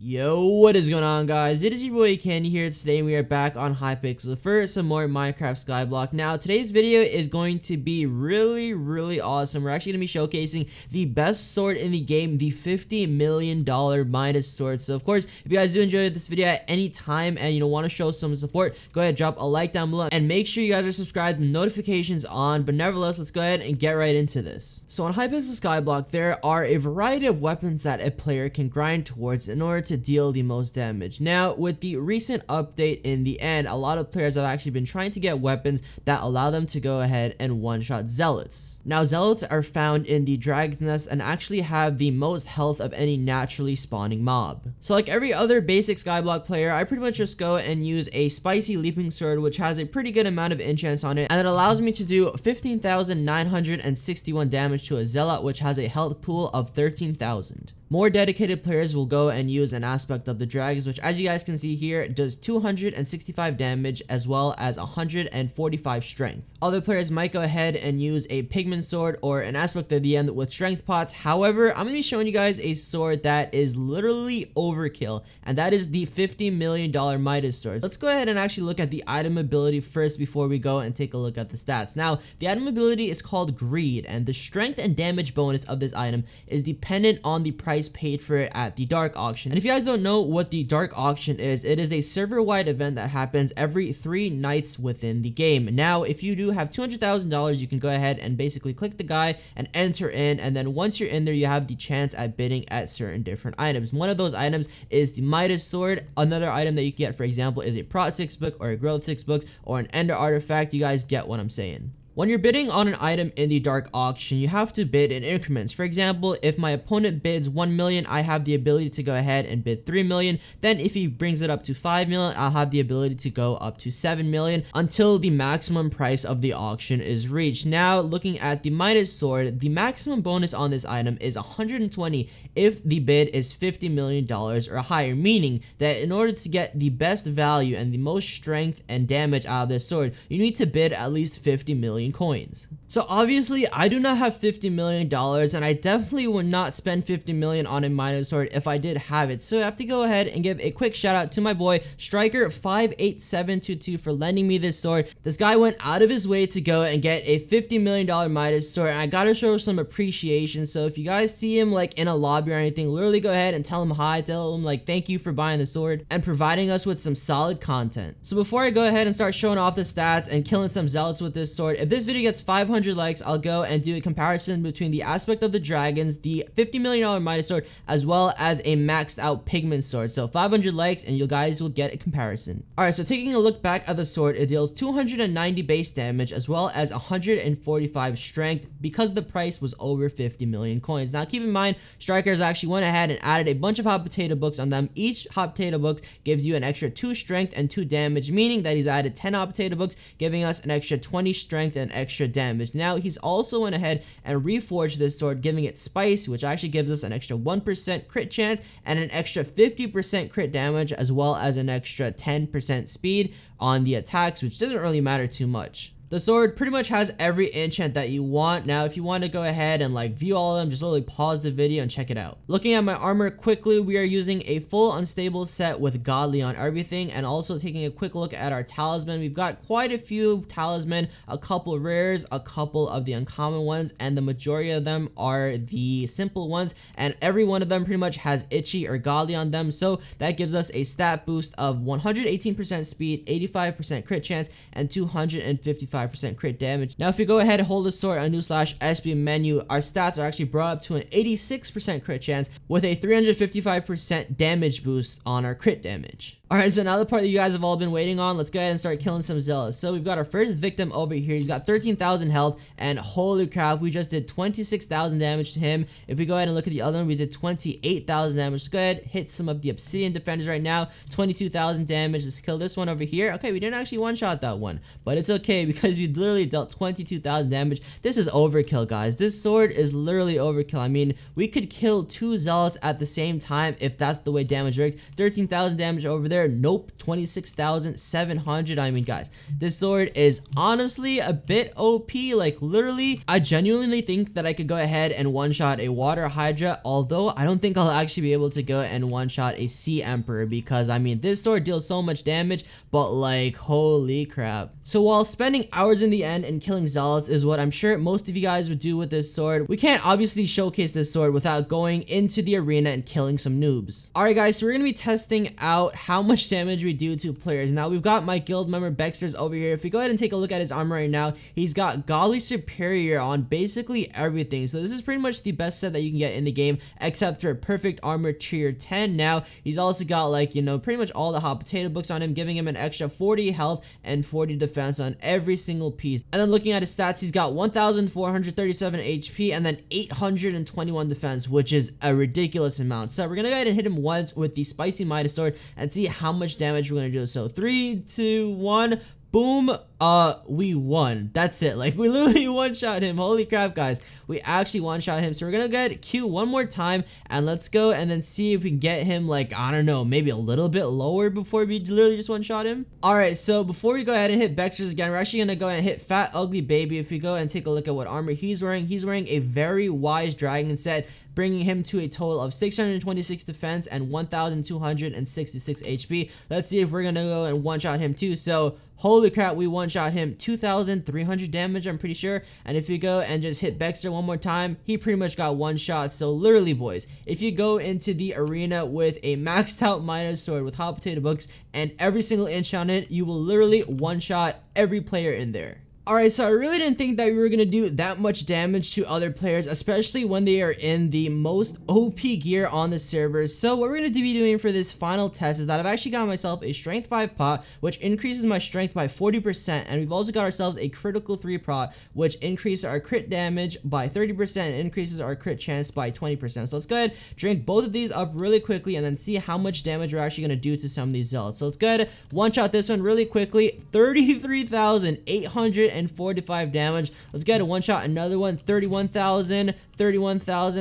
Yo, what is going on, guys? It is your boy Candy here. Today we are back on Hypixel for some more Minecraft Skyblock. Now, today's video is going to be really awesome. We're actually going to be showcasing the best sword in the game, the $50 million Midas sword. So, of course, if you guys do enjoy this video at any time and you want to show some support, go ahead, drop a like down below and make sure you guys are subscribed and notifications on. But nevertheless, let's go ahead and get right into this. So, on Hypixel Skyblock, there are a variety of weapons that a player can grind towards in order to deal the most damage. Now, with the recent update in the end, a lot of players have actually been trying to get weapons that allow them to go ahead and one-shot zealots. Now, zealots are found in the dragon's nest and actually have the most health of any naturally spawning mob. So like every other basic Skyblock player, I pretty much just go and use a spicy leaping sword, which has a pretty good amount of enchants on it, and it allows me to do 15,961 damage to a zealot, which has a health pool of 13,000. More dedicated players will go and use an aspect of the dragons, which, as you guys can see here, does 265 damage as well as 145 strength. Other players might go ahead and use a Pigman Sword or an aspect of the end with strength pots. However, I'm going to be showing you guys a sword that is literally overkill, and that is the $50 million Midas sword. Let's go ahead and actually look at the item ability first before we go and take a look at the stats. Now, the item ability is called Greed, and the strength and damage bonus of this item is dependent on the price paid for it at the dark auction. And if you guys don't know what the dark auction is, it is a server-wide event that happens every 3 nights within the game. Now, if you do have $200,000, you can go ahead and basically click the guy and enter in, and then once you're in there, you have the chance at bidding at certain different items. One of those items is the Midas sword. Another item that you can get, for example, is a Prot 6 book or a Growth 6 book or an Ender artifact. You guys get what I'm saying. When you're bidding on an item in the dark auction, you have to bid in increments. For example, if my opponent bids 1 million, I have the ability to go ahead and bid 3 million. Then if he brings it up to 5 million, I'll have the ability to go up to 7 million until the maximum price of the auction is reached. Now, looking at the Midas sword, the maximum bonus on this item is 120 if the bid is $50 million or higher, meaning that in order to get the best value and the most strength and damage out of this sword, you need to bid at least 50 million coins. So obviously, I do not have $50 million, and I definitely would not spend 50 million on a Midas sword if I did have it. So I have to go ahead and give a quick shout out to my boy Striker58722 for lending me this sword. This guy went out of his way to go and get a $50 million Midas sword, and I gotta show some appreciation. So if you guys see him like in a lobby or anything, literally go ahead and tell him hi, tell him like thank you for buying the sword and providing us with some solid content. So before I go ahead and start showing off the stats and killing some zealots with this sword, if this video gets 500 likes, I'll go and do a comparison between the aspect of the dragons, the $50 million Midas sword, as well as a maxed out Pigman sword. So 500 likes and you guys will get a comparison. Alright, so taking a look back at the sword, it deals 290 base damage as well as 145 strength because the price was over 50 million coins. Now keep in mind, Strikers actually went ahead and added a bunch of hot potato books on them. Each hot potato book gives you an extra 2 strength and 2 damage, meaning that he's added 10 hot potato books, giving us an extra 20 strength and extra damage. Now he's also went ahead and reforged this sword, giving it spice, which actually gives us an extra 1% crit chance and an extra 50% crit damage, as well as an extra 10% speed on the attacks, which doesn't really matter too much. The sword pretty much has every enchant that you want. Now, if you want to go ahead and like view all of them, just literally pause the video and check it out. Looking at my armor quickly, we are using a full unstable set with godly on everything, and also taking a quick look at our talisman. We've got quite a few talisman, a couple rares, a couple of the uncommon ones, and the majority of them are the simple ones, and every one of them pretty much has itchy or godly on them. So that gives us a stat boost of 118% speed, 85% crit chance, and 255% crit damage. Now if you go ahead and hold the sword on /SB menu, our stats are actually brought up to an 86% crit chance with a 355% damage boost on our crit damage. Alright, so now the part that you guys have all been waiting on, let's go ahead and start killing some zealots. So we've got our first victim over here. He's got 13,000 health, and holy crap, we just did 26,000 damage to him. If we go ahead and look at the other one, we did 28,000 damage. Let's go ahead, hit some of the obsidian defenders right now. 22,000 damage. Let's kill this one over here. Okay, we didn't actually one-shot that one, but it's okay because guys, we literally dealt 22,000 damage. This is overkill, guys. This sword is literally overkill. I mean, we could kill 2 zealots at the same time if that's the way damage works. 13,000 damage over there. Nope. 26,700. I mean, guys, this sword is honestly a bit OP. Like, literally, I genuinely think that I could go ahead and one-shot a water hydra, although I don't think I'll actually be able to go and one-shot a sea emperor, because I mean, this sword deals so much damage, but like, holy crap. So while spending hours in the end and killing zealots is what I'm sure most of you guys would do with this sword, we can't obviously showcase this sword without going into the arena and killing some noobs. Alright guys, so we're gonna be testing out how much damage we do to players. Now we've got my guild member Bexter's over here. If we go ahead and take a look at his armor right now, he's got Godly Superior on basically everything. So this is pretty much the best set that you can get in the game, except for perfect armor tier 10. Now he's also got, like, you know, pretty much all the hot potato books on him, giving him an extra 40 health and 40 defense on every single piece. And then looking at his stats, he's got 1,437 HP and then 821 defense, which is a ridiculous amount. So we're gonna go ahead and hit him once with the spicy Midas sword and see how much damage we're gonna do. So 3, 2, 1. Boom, we won. That's it. Like, we literally one-shot him. Holy crap, guys. We actually one-shot him. So we're gonna get Q one more time, and let's go and then see if we can get him, like, I don't know, maybe a little bit lower before we literally just one-shot him. Alright, so before we go ahead and hit Bexter's again, we're actually gonna go and hit Fat Ugly Baby. If we go and take a look at what armor he's wearing a very wise dragon set, bringing him to a total of 626 defense and 1,266 HP. Let's see if we're gonna go and one-shot him too. So holy crap, we one-shot him. 2,300 damage, I'm pretty sure. And if you go and just hit Bexter one more time, he pretty much got one shot. So literally, boys, if you go into the arena with a maxed out Midas sword with hot potato books and every single inch on it, you will literally one-shot every player in there. Alright, so I really didn't think that we were going to do that much damage to other players, especially when they are in the most OP gear on the server. So what we're going to be doing for this final test is that I've actually got myself a strength 5 pot, which increases my strength by 40%, and we've also got ourselves a critical 3 pot, which increases our crit damage by 30% and increases our crit chance by 20%. So let's go ahead, drink both of these up really quickly, and then see how much damage we're actually going to do to some of these zealots. So let's go ahead, one shot this one really quickly. 33,845 damage. Let's get a one shot another one. 31,000.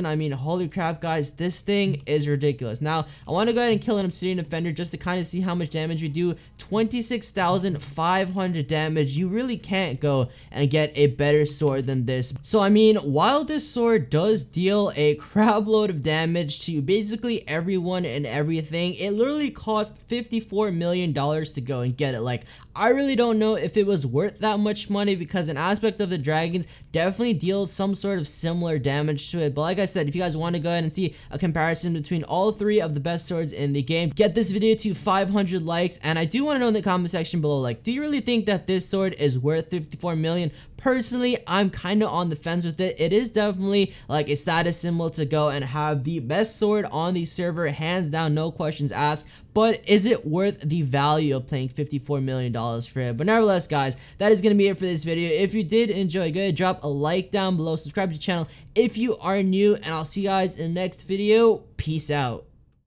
I mean, holy crap, guys, this thing is ridiculous. Now I want to go ahead and kill an Obsidian Defender just to kind of see how much damage we do. 26,500 damage. You really can't go and get a better sword than this. So I mean, while this sword does deal a crap load of damage to basically everyone and everything, it literally cost $54 million to go and get it. Like, I really don't know if it was worth that much money, because an aspect of the dragons definitely deals some sort of similar damage to it. But like I said, if you guys want to go ahead and see a comparison between all 3 of the best swords in the game, get this video to 500 likes. And I do want to know in the comment section below, like, do you really think that this sword is worth 54 million? Personally, I'm kind of on the fence with it. It is definitely like a status symbol to go and have the best sword on the server, hands down, no questions asked. But is it worth the value of paying $54 million for it? But nevertheless, guys, that is going to be it for this video. If you did enjoy, go ahead, drop a like down below, subscribe to the channel if you are new, and I'll see you guys in the next video. Peace out.